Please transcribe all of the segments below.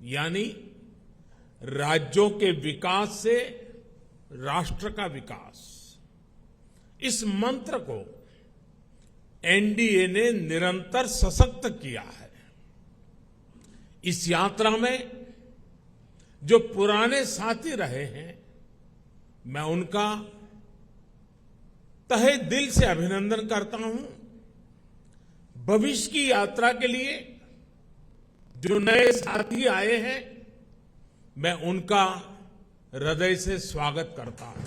यानी राज्यों के विकास से राष्ट्र का विकास, इस मंत्र को एनडीए ने निरंतर सशक्त किया है। इस यात्रा में जो पुराने साथी रहे हैं, मैं उनका तहे दिल से अभिनंदन करता हूं। भविष्य की यात्रा के लिए जो नए साथी आए हैं, मैं उनका हृदय से स्वागत करता हूं।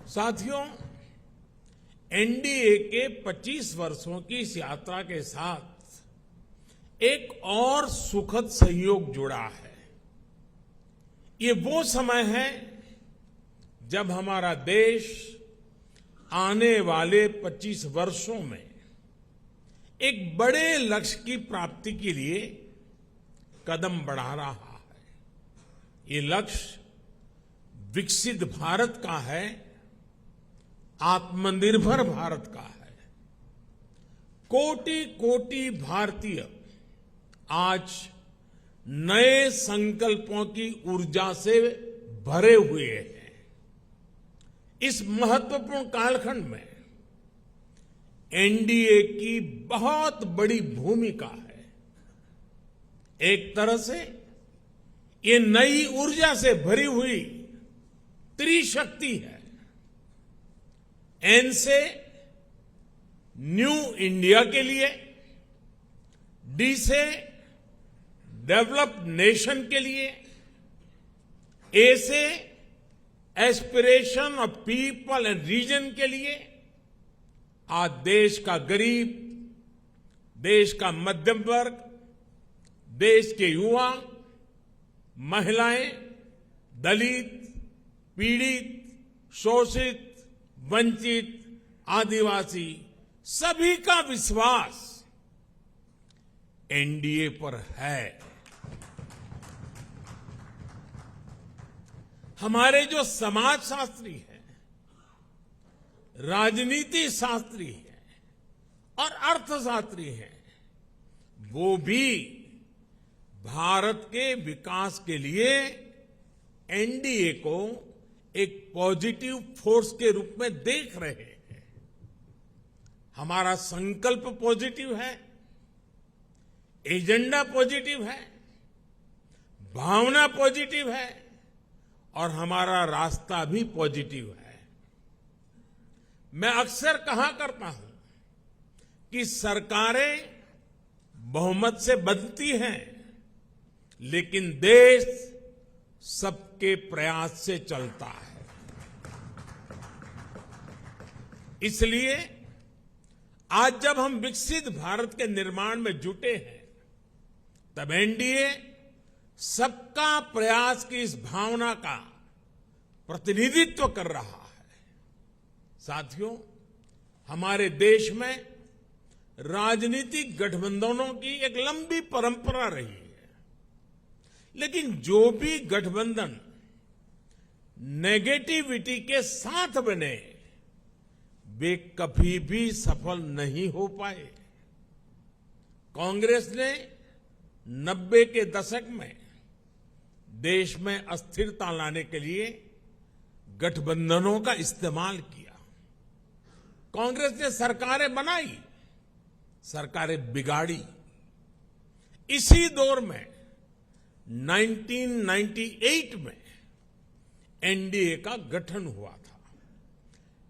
साथियों, एनडीए के 25 वर्षों की इस यात्रा के साथ एक और सुखद संयोग जुड़ा है। ये वो समय है जब हमारा देश आने वाले 25 वर्षों में एक बड़े लक्ष्य की प्राप्ति के लिए कदम बढ़ा रहा है। ये लक्ष्य विकसित भारत का है, आत्मनिर्भर भारत का है। कोटि कोटि भारतीय आज नए संकल्पों की ऊर्जा से भरे हुए हैं। इस महत्वपूर्ण कालखंड में एनडीए की बहुत बड़ी भूमिका है। एक तरह से ये नई ऊर्जा से भरी हुई त्रिशक्ति है। एन से न्यू इंडिया के लिए, डी से डेवलप्ड नेशन के लिए, ए से aspiration of people and region के लिए। आज देश का गरीब, देश का मध्यम वर्ग, देश के युवा, महिलाएं, दलित, पीड़ित, शोषित, वंचित, आदिवासी, सभी का विश्वास एनडीए पर है। हमारे जो समाजशास्त्री हैं, राजनीति शास्त्री हैं और अर्थशास्त्री हैं, वो भी भारत के विकास के लिए एनडीए को एक पॉजिटिव फोर्स के रूप में देख रहे हैं। हमारा संकल्प पॉजिटिव है, एजेंडा पॉजिटिव है, भावना पॉजिटिव है और हमारा रास्ता भी पॉजिटिव है। मैं अक्सर कहा करता हूं कि सरकारें बहुमत से बनती हैं, लेकिन देश सबके प्रयास से चलता है। इसलिए आज जब हम विकसित भारत के निर्माण में जुटे हैं, तब एनडीए सबका प्रयास की इस भावना का प्रतिनिधित्व कर रहा है। साथियों, हमारे देश में राजनीतिक गठबंधनों की एक लंबी परंपरा रही है, लेकिन जो भी गठबंधन नेगेटिविटी के साथ बने, वे कभी भी सफल नहीं हो पाए। कांग्रेस ने 90 के दशक में देश में अस्थिरता लाने के लिए गठबंधनों का इस्तेमाल किया। कांग्रेस ने सरकारें बनाई, सरकारें बिगाड़ी। इसी दौर में 1998 में एनडीए का गठन हुआ था।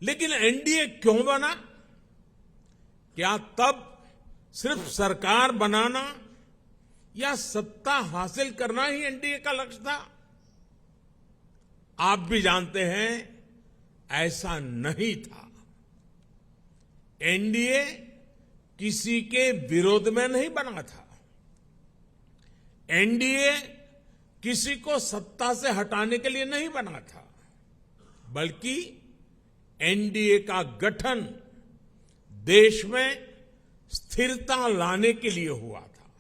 लेकिन एनडीए क्यों बना? क्या तब सिर्फ सरकार बनाना या सत्ता हासिल करना ही एनडीए का लक्ष्य था? आप भी जानते हैं, ऐसा नहीं था। एनडीए किसी के विरोध में नहीं बना था। एनडीए किसी को सत्ता से हटाने के लिए नहीं बना था, बल्कि एनडीए का गठन देश में स्थिरता लाने के लिए हुआ था।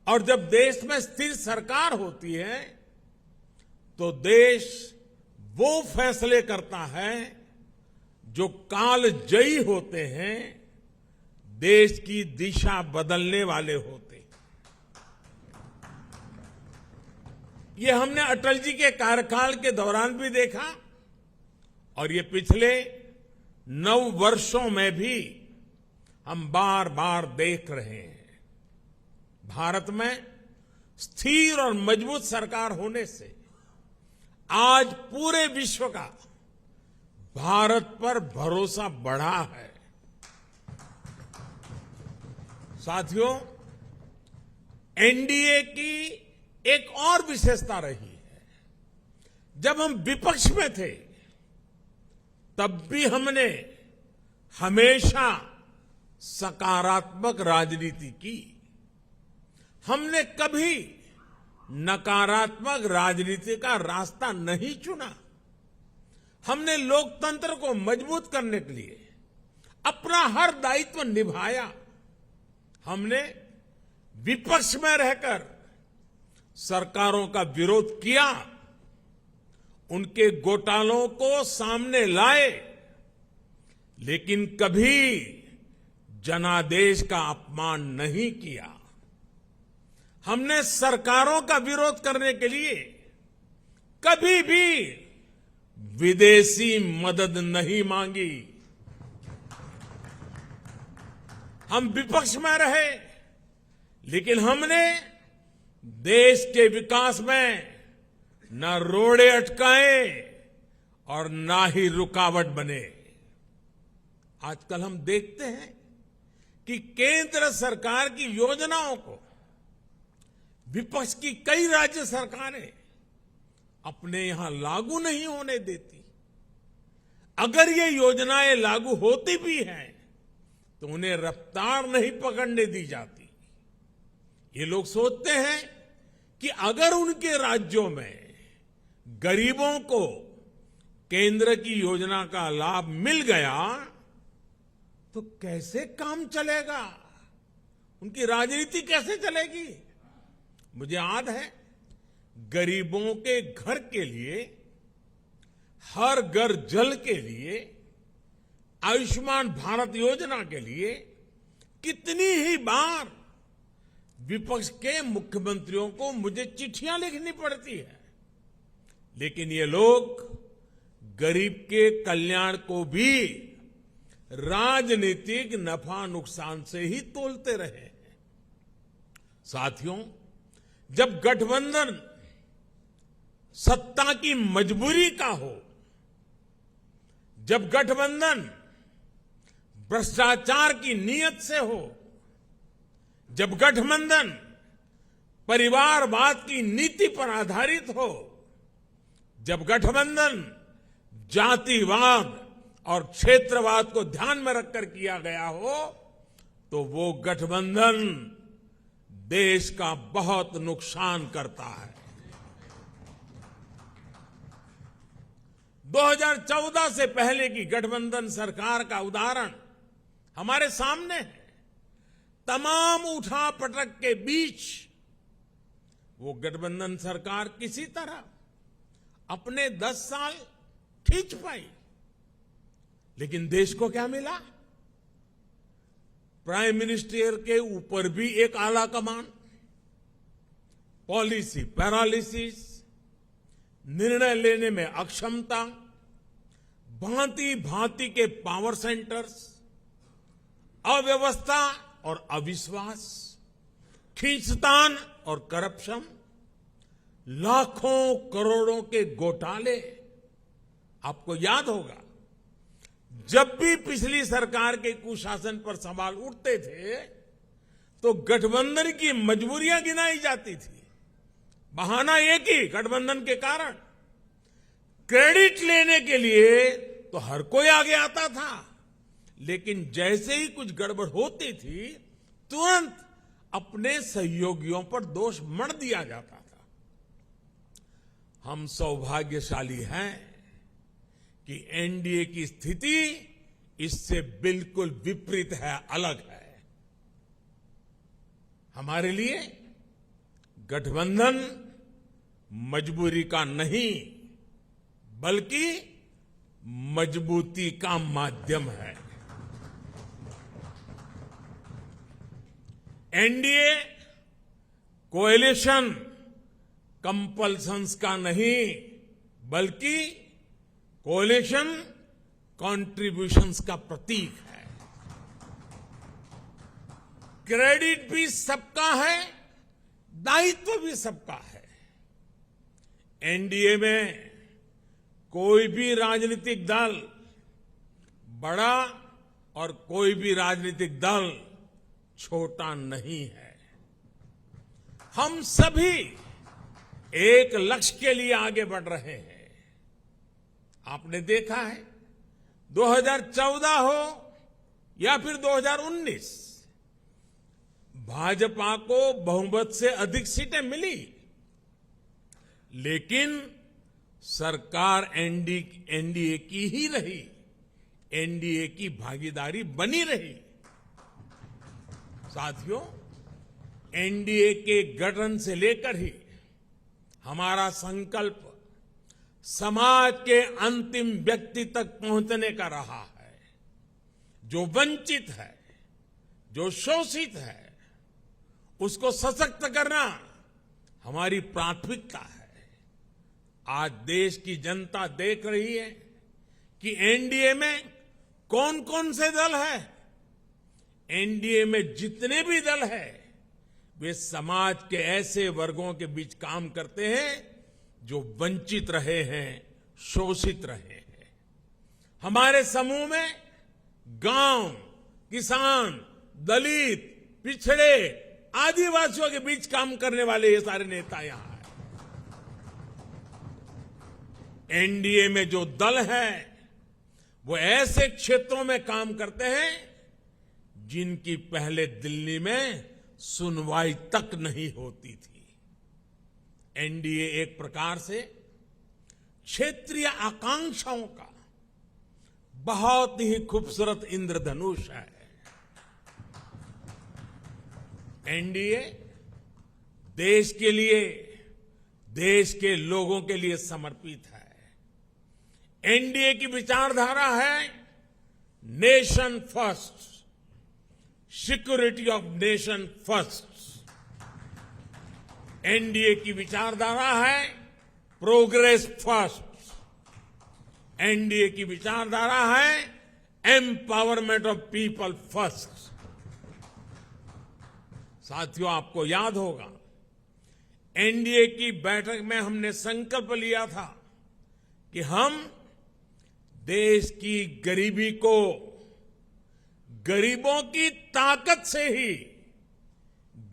और जब देश में स्थिर सरकार होती है, तो देश वो फैसले करता है जो कालजयी होते हैं, देश की दिशा बदलने वाले होते हैं। ये हमने अटल जी के कार्यकाल के दौरान भी देखा और ये पिछले 9 वर्षों में भी हम बार बार देख रहे हैं। भारत में स्थिर और मजबूत सरकार होने से आज पूरे विश्व का भारत पर भरोसा बढ़ा है। साथियों, एनडीए की एक और विशेषता रही है। जब हम विपक्ष में थे तब भी हमने हमेशा सकारात्मक राजनीति की। हमने कभी नकारात्मक राजनीति का रास्ता नहीं चुना। हमने लोकतंत्र को मजबूत करने के लिए अपना हर दायित्व निभाया। हमने विपक्ष में रहकर सरकारों का विरोध किया, उनके घोटालों को सामने लाए, लेकिन कभी जनादेश का अपमान नहीं किया। हमने सरकारों का विरोध करने के लिए कभी भी विदेशी मदद नहीं मांगी। हम विपक्ष में रहे, लेकिन हमने देश के विकास में न रोड़े अटकाए और ना ही रुकावट बने। आजकल हम देखते हैं कि केंद्र सरकार की योजनाओं को विपक्ष की कई राज्य सरकारें अपने यहां लागू नहीं होने देती। अगर ये योजनाएं लागू होती भी हैं तो उन्हें रफ्तार नहीं पकड़ने दी जाती। ये लोग सोचते हैं कि अगर उनके राज्यों में गरीबों को केंद्र की योजना का लाभ मिल गया तो कैसे काम चलेगा, उनकी राजनीति कैसे चलेगी। मुझे याद है, गरीबों के घर के लिए, हर घर जल के लिए, आयुष्मान भारत योजना के लिए कितनी ही बार विपक्ष के मुख्यमंत्रियों को मुझे चिट्ठियां लिखनी पड़ती है, लेकिन ये लोग गरीब के कल्याण को भी राजनीतिक नफा नुकसान से ही तोलते रहे हैं। साथियों, जब गठबंधन सत्ता की मजबूरी का हो, जब गठबंधन भ्रष्टाचार की नीयत से हो, जब गठबंधन परिवारवाद की नीति पर आधारित हो, जब गठबंधन जातिवाद और क्षेत्रवाद को ध्यान में रखकर किया गया हो, तो वो गठबंधन देश का बहुत नुकसान करता है। 2014 से पहले की गठबंधन सरकार का उदाहरण हमारे सामने है। तमाम उठापटक के बीच वो गठबंधन सरकार किसी तरह अपने 10 साल खींच पाई, लेकिन देश को क्या मिला? प्राइम मिनिस्टर के ऊपर भी एक आला कमान, पॉलिसी पैरालिसिस, निर्णय लेने में अक्षमता, भांति भांति के पावर सेंटर्स, अव्यवस्था और अविश्वास, खींचतान और करप्शन, लाखों करोड़ों के घोटाले। आपको याद होगा, जब भी पिछली सरकार के कुशासन पर सवाल उठते थे तो गठबंधन की मजबूरियां गिनाई जाती थी। बहाना एक ही, गठबंधन के कारण। क्रेडिट लेने के लिए तो हर कोई आगे आता था, लेकिन जैसे ही कुछ गड़बड़ होती थी तुरंत अपने सहयोगियों पर दोष मढ़ दिया जाता था। हम सौभाग्यशाली हैं कि एनडीए की स्थिति इससे बिल्कुल विपरीत है, अलग है। हमारे लिए गठबंधन मजबूरी का नहीं बल्कि मजबूती का माध्यम है। एनडीए कोएलिशन कंपल्सन्स का नहीं बल्कि कोएलिशन कॉन्ट्रिब्यूशंस का प्रतीक है। क्रेडिट भी सबका है, दायित्व भी सबका है। एनडीए में कोई भी राजनीतिक दल बड़ा और कोई भी राजनीतिक दल छोटा नहीं है। हम सभी एक लक्ष्य के लिए आगे बढ़ रहे हैं। आपने देखा है 2014 हो या फिर 2019, भाजपा को बहुमत से अधिक सीटें मिली, लेकिन सरकार एनडीए की ही रही, एनडीए की भागीदारी बनी रही। साथियों, एनडीए के गठन से लेकर ही हमारा संकल्प समाज के अंतिम व्यक्ति तक पहुंचने का रहा है। जो वंचित है, जो शोषित है, उसको सशक्त करना हमारी प्राथमिकता है। आज देश की जनता देख रही है कि एनडीए में कौन कौन से दल हैं। एनडीए में जितने भी दल हैं, वे समाज के ऐसे वर्गों के बीच काम करते हैं जो वंचित रहे हैं, शोषित रहे हैं। हमारे समूह में गांव, किसान, दलित, पिछड़े, आदिवासियों के बीच काम करने वाले ये सारे नेता यहां हैं। एनडीए में जो दल हैं, वो ऐसे क्षेत्रों में काम करते हैं जिनकी पहले दिल्ली में सुनवाई तक नहीं होती थी। एनडीए एक प्रकार से क्षेत्रीय आकांक्षाओं का बहुत ही खूबसूरत इंद्रधनुष है। एनडीए देश के लिए, देश के लोगों के लिए समर्पित है। एनडीए की विचारधारा है nation first, security of nation first. NDA की विचारधारा है प्रोग्रेस फर्स्ट। एनडीए की विचारधारा है एम्पावरमेंट ऑफ पीपल फर्स्ट। साथियों, आपको याद होगा एनडीए की बैठक में हमने संकल्प लिया था कि हम देश की गरीबी को गरीबों की ताकत से ही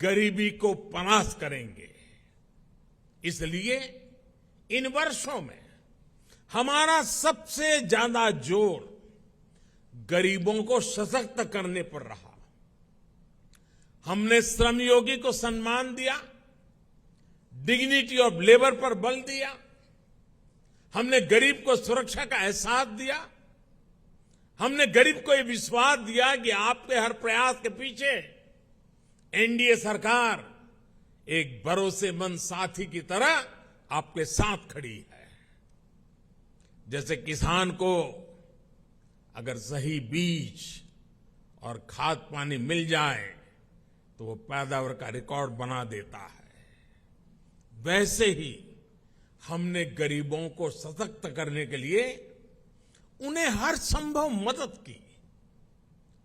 गरीबी को परास्त करेंगे। इसलिए इन वर्षों में हमारा सबसे ज्यादा जोर गरीबों को सशक्त करने पर रहा। हमने श्रमयोगी को सम्मान दिया, डिग्निटी ऑफ लेबर पर बल दिया। हमने गरीब को सुरक्षा का एहसास दिया। हमने गरीब को यह विश्वास दिया कि आपके हर प्रयास के पीछे एनडीए सरकार एक भरोसेमंद साथी की तरह आपके साथ खड़ी है। जैसे किसान को अगर सही बीज और खाद पानी मिल जाए तो वो पैदावार का रिकॉर्ड बना देता है, वैसे ही हमने गरीबों को सशक्त करने के लिए उन्हें हर संभव मदद की।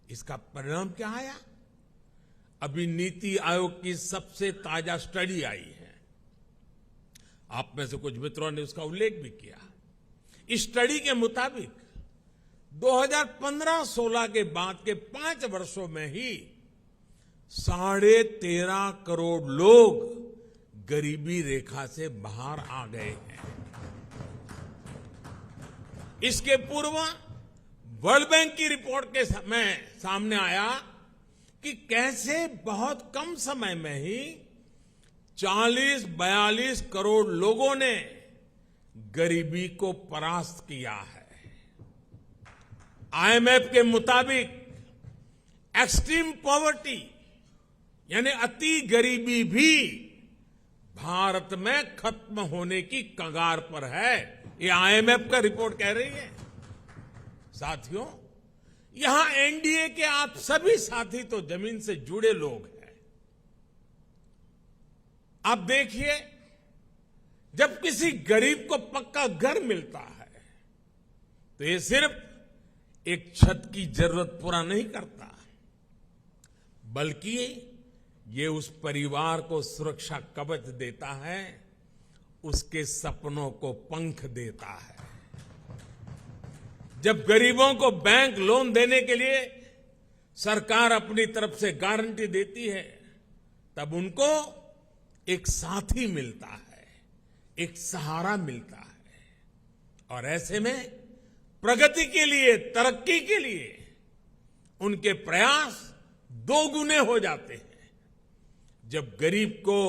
इसका परिणाम क्या आया? अभी नीति आयोग की सबसे ताजा स्टडी आई है। आप में से कुछ मित्रों ने उसका उल्लेख भी किया। इस स्टडी के मुताबिक 2015-16 के बाद के 5 वर्षों में ही 13.5 करोड़ लोग गरीबी रेखा से बाहर आ गए हैं। इसके पूर्व वर्ल्ड बैंक की रिपोर्ट के समय सामने आया कि कैसे बहुत कम समय में ही 40-42 करोड़ लोगों ने गरीबी को परास्त किया है। आईएमएफ के मुताबिक एक्सट्रीम पॉवर्टी यानी अति गरीबी भी भारत में खत्म होने की कगार पर है। ये आईएमएफ का रिपोर्ट कह रही है। साथियों, यहां एनडीए के आप सभी साथी तो जमीन से जुड़े लोग हैं। आप देखिए जब किसी गरीब को पक्का घर मिलता है तो ये सिर्फ एक छत की जरूरत पूरा नहीं करता, बल्कि ये उस परिवार को सुरक्षा कवच देता है, उसके सपनों को पंख देता है। जब गरीबों को बैंक लोन देने के लिए सरकार अपनी तरफ से गारंटी देती है, तब उनको एक साथी मिलता है, एक सहारा मिलता है। और ऐसे में प्रगति के लिए, तरक्की के लिए उनके प्रयास दोगुने हो जाते हैं। जब गरीब को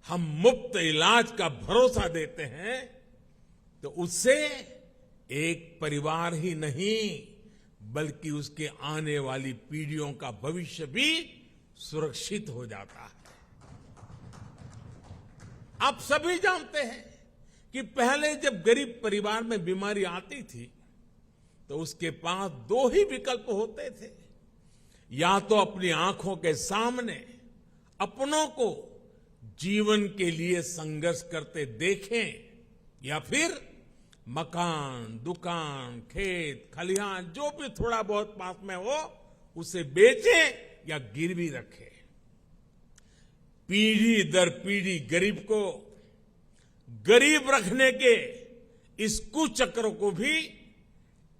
हम मुफ्त इलाज का भरोसा देते हैं तो उससे एक परिवार ही नहीं बल्कि उसके आने वाली पीढ़ियों का भविष्य भी सुरक्षित हो जाता है। आप सभी जानते हैं कि पहले जब गरीब परिवार में बीमारी आती थी तो उसके पास दो ही विकल्प होते थे, या तो अपनी आंखों के सामने अपनों को जीवन के लिए संघर्ष करते देखें, या फिर मकान, दुकान, खेत, खलिहान जो भी थोड़ा बहुत पास में हो उसे बेचें या गिरवी रखें। पीढ़ी दर पीढ़ी गरीब को गरीब रखने के इस कुचक्र को भी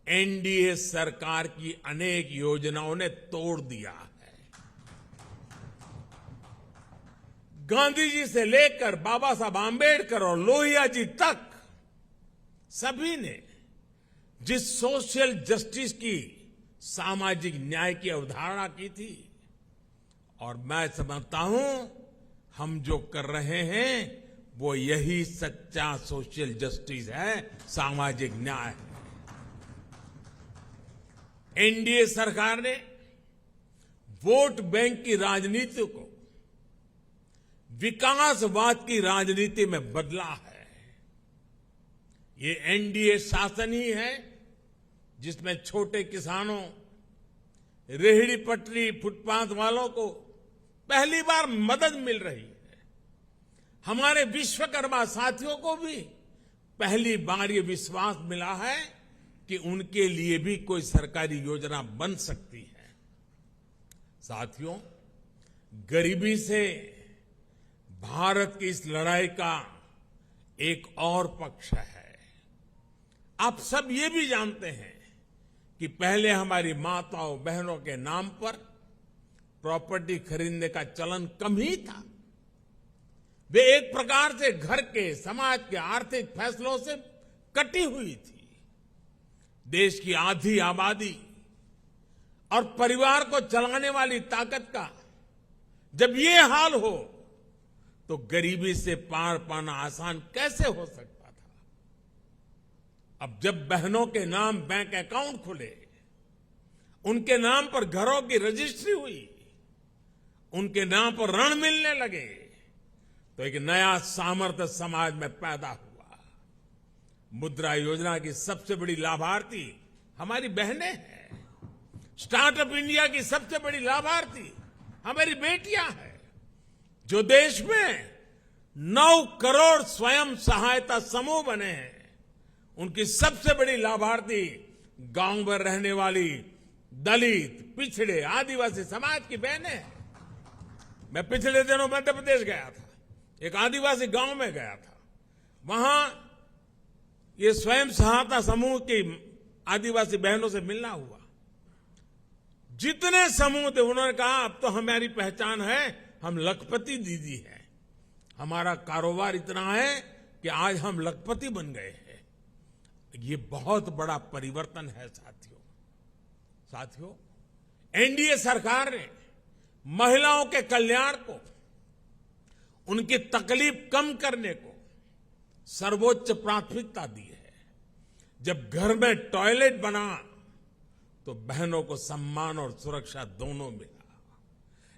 एनडीए सरकार की अनेक योजनाओं ने तोड़ दिया है। गांधी जी से लेकर बाबा साहब आंबेडकर और लोहिया जी तक सभी ने जिस सोशल जस्टिस की, सामाजिक न्याय की अवधारणा की थी, और मैं समझता हूं हम जो कर रहे हैं वो यही सच्चा सोशल जस्टिस है, सामाजिक न्याय है। एनडीए सरकार ने वोट बैंक की राजनीति को विकासवाद की राजनीति में बदला है। ये एनडीए शासन ही है जिसमें छोटे किसानों, रेहड़ी पटरी, फुटपाथ वालों को पहली बार मदद मिल रही है। हमारे विश्वकर्मा साथियों को भी पहली बार ये विश्वास मिला है कि उनके लिए भी कोई सरकारी योजना बन सकती है। साथियों, गरीबी से भारत की इस लड़ाई का एक और पक्ष है। आप सब ये भी जानते हैं कि पहले हमारी माताओं बहनों के नाम पर प्रॉपर्टी खरीदने का चलन कम ही था। वे एक प्रकार से घर के, समाज के आर्थिक फैसलों से कटी हुई थी। देश की आधी आबादी और परिवार को चलाने वाली ताकत का जब ये हाल हो तो गरीबी से पार पाना आसान कैसे हो सकता था। अब जब बहनों के नाम बैंक अकाउंट खुले, उनके नाम पर घरों की रजिस्ट्री हुई, उनके नाम पर ऋण मिलने लगे, तो एक नया सामर्थ्य समाज में पैदा हुआ। मुद्रा योजना की सबसे बड़ी लाभार्थी हमारी बहनें हैं। स्टार्टअप इंडिया की सबसे बड़ी लाभार्थी हमारी बेटियां हैं। जो देश में 9 करोड़ स्वयं सहायता समूह बने हैं, उनकी सबसे बड़ी लाभार्थी गांव में रहने वाली दलित, पिछड़े, आदिवासी समाज की बहनें हैं। मैं पिछले दिनों मध्य प्रदेश गया था, एक आदिवासी गांव में गया था। वहां ये स्वयं सहायता समूह की आदिवासी बहनों से मिलना हुआ। जितने समूह थे उन्होंने कहा अब तो हमारी पहचान है, हम लखपति दीदी हैं। हमारा कारोबार इतना है कि आज हम लखपति बन गए हैं। ये बहुत बड़ा परिवर्तन है साथियों, एनडीए सरकार ने महिलाओं के कल्याण को, उनकी तकलीफ कम करने को सर्वोच्च प्राथमिकता दी है। जब घर में टॉयलेट बना तो बहनों को सम्मान और सुरक्षा दोनों मिला।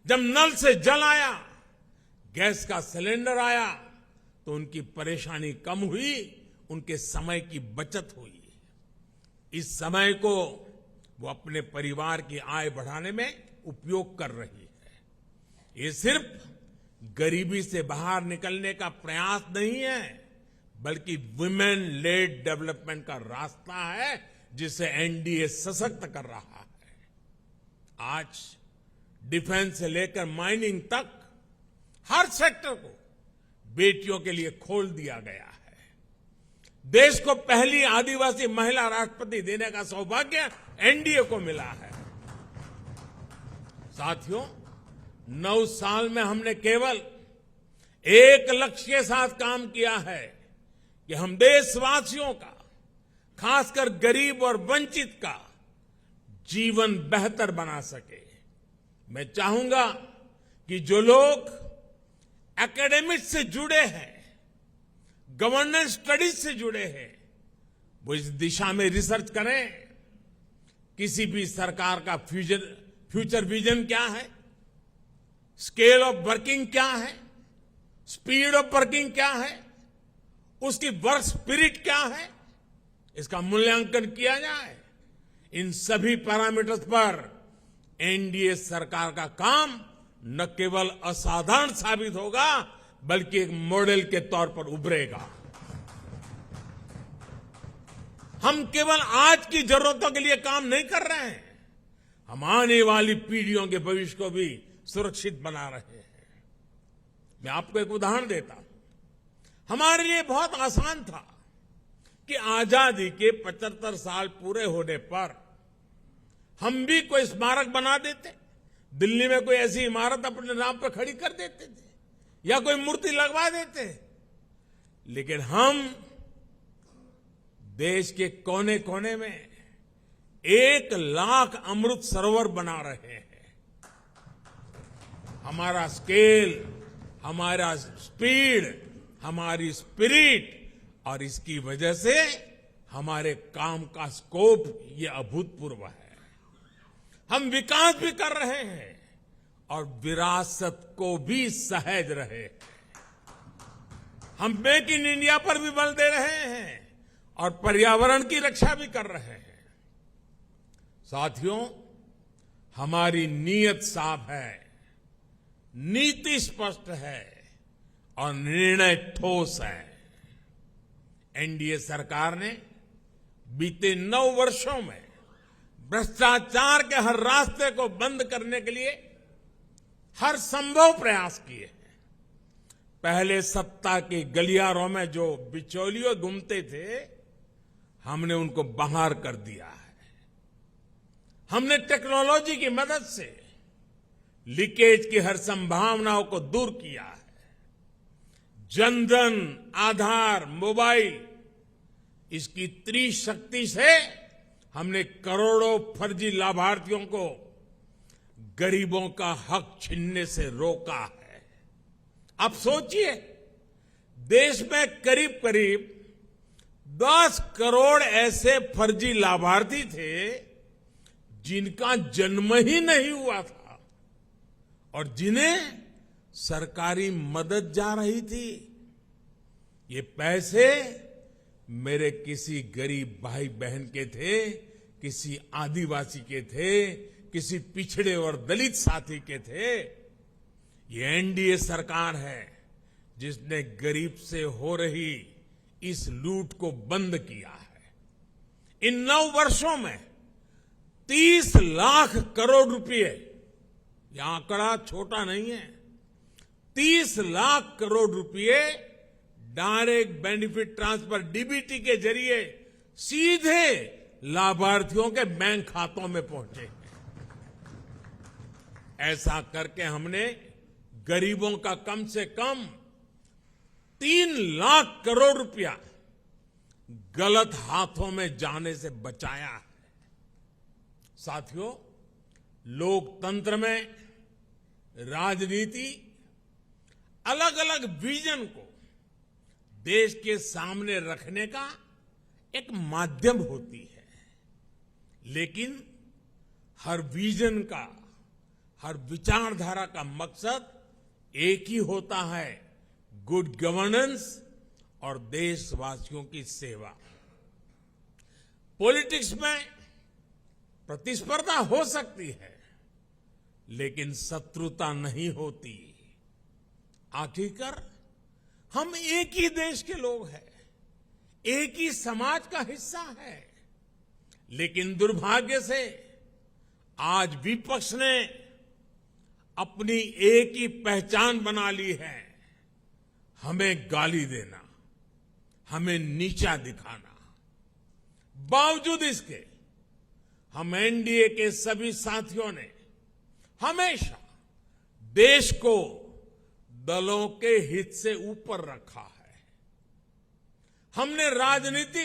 जब नल से जल आया, गैस का सिलेंडर आया, तो उनकी परेशानी कम हुई, उनके समय की बचत हुई। इस समय को वो अपने परिवार की आय बढ़ाने में उपयोग कर रही है। ये सिर्फ गरीबी से बाहर निकलने का प्रयास नहीं है, बल्कि वुमेन लेड डेवलपमेंट का रास्ता है जिसे एनडीए सशक्त कर रहा है। आज डिफेंस से लेकर माइनिंग तक हर सेक्टर को बेटियों के लिए खोल दिया गया है। देश को पहली आदिवासी महिला राष्ट्रपति देने का सौभाग्य एनडीए को मिला है। साथियों, 9 साल में हमने केवल एक लक्ष्य के साथ काम किया है कि हम देशवासियों का, खासकर गरीब और वंचित का जीवन बेहतर बना सके। मैं चाहूंगा कि जो लोग एकेडमिक्स से जुड़े हैं, गवर्नेंस स्टडीज से जुड़े हैं, वो इस दिशा में रिसर्च करें। किसी भी सरकार का फ्यूचर विजन क्या है, स्केल ऑफ वर्किंग क्या है, स्पीड ऑफ वर्किंग क्या है, उसकी वर्क स्पिरिट क्या है, इसका मूल्यांकन किया जाए। इन सभी पैरामीटर्स पर एनडीए सरकार का काम न केवल असाधारण साबित होगा, बल्कि एक मॉडल के तौर पर उभरेगा। हम केवल आज की जरूरतों के लिए काम नहीं कर रहे हैं, हम आने वाली पीढ़ियों के भविष्य को भी सुरक्षित बना रहे हैं। मैं आपको एक उदाहरण देता हूं। हमारे लिए बहुत आसान था कि आजादी के 75 साल पूरे होने पर हम भी कोई स्मारक बना देते, दिल्ली में कोई ऐसी इमारत अपने नाम पर खड़ी कर देते थे या कोई मूर्ति लगवा देते। लेकिन हम देश के कोने कोने में 1 लाख अमृत सरोवर बना रहे हैं। हमारा स्केल, हमारा स्पीड, हमारी स्पिरिट और इसकी वजह से हमारे काम का स्कोप ये अभूतपूर्व है। हम विकास भी कर रहे हैं और विरासत को भी सहेज रहे हैं। हम मेक इन इंडिया पर भी बल दे रहे हैं और पर्यावरण की रक्षा भी कर रहे हैं। साथियों, हमारी नीयत साफ है, नीति स्पष्ट है और निर्णय ठोस है। एनडीए सरकार ने बीते 9 वर्षों में भ्रष्टाचार के हर रास्ते को बंद करने के लिए हर संभव प्रयास किए हैं। पहले सत्ता के गलियारों में जो बिचौलिए घूमते थे, हमने उनको बाहर कर दिया है। हमने टेक्नोलॉजी की मदद से लीकेज की हर संभावनाओं को दूर किया है। जनधन, आधार, मोबाइल, इसकी त्रिशक्ति से हमने करोड़ों फर्जी लाभार्थियों को गरीबों का हक छीनने से रोका है। अब सोचिए, देश में करीब करीब 10 करोड़ ऐसे फर्जी लाभार्थी थे जिनका जन्म ही नहीं हुआ था और जिन्हें सरकारी मदद जा रही थी। ये पैसे मेरे किसी गरीब भाई बहन के थे, किसी आदिवासी के थे, किसी पिछड़े और दलित साथी के थे। ये एनडीए सरकार है जिसने गरीब से हो रही इस लूट को बंद किया है। इन 9 वर्षों में 30 लाख करोड़ रुपए, यह आंकड़ा छोटा नहीं है, 30 लाख करोड़ रुपए डायरेक्ट बेनिफिट ट्रांसफर डीबीटी के जरिए सीधे लाभार्थियों के बैंक खातों में पहुंचे हैं। ऐसा करके हमने गरीबों का कम से कम 3 लाख करोड़ रुपया गलत हाथों में जाने से बचाया है। साथियों, लोकतंत्र में राजनीति अलग अलग विजन को देश के सामने रखने का एक माध्यम होती है, लेकिन हर विजन का, हर विचारधारा का मकसद एक ही होता है, गुड गवर्नेंस और देशवासियों की सेवा। पॉलिटिक्स में प्रतिस्पर्धा हो सकती है, लेकिन शत्रुता नहीं होती। आखिरकार हम एक ही देश के लोग हैं, एक ही समाज का हिस्सा है। लेकिन दुर्भाग्य से आज विपक्ष ने अपनी एक ही पहचान बना ली है, हमें गाली देना, हमें नीचा दिखाना। बावजूद इसके हम एनडीए के सभी साथियों ने हमेशा देश को दलों के हित से ऊपर रखा है। हमने राजनीतिक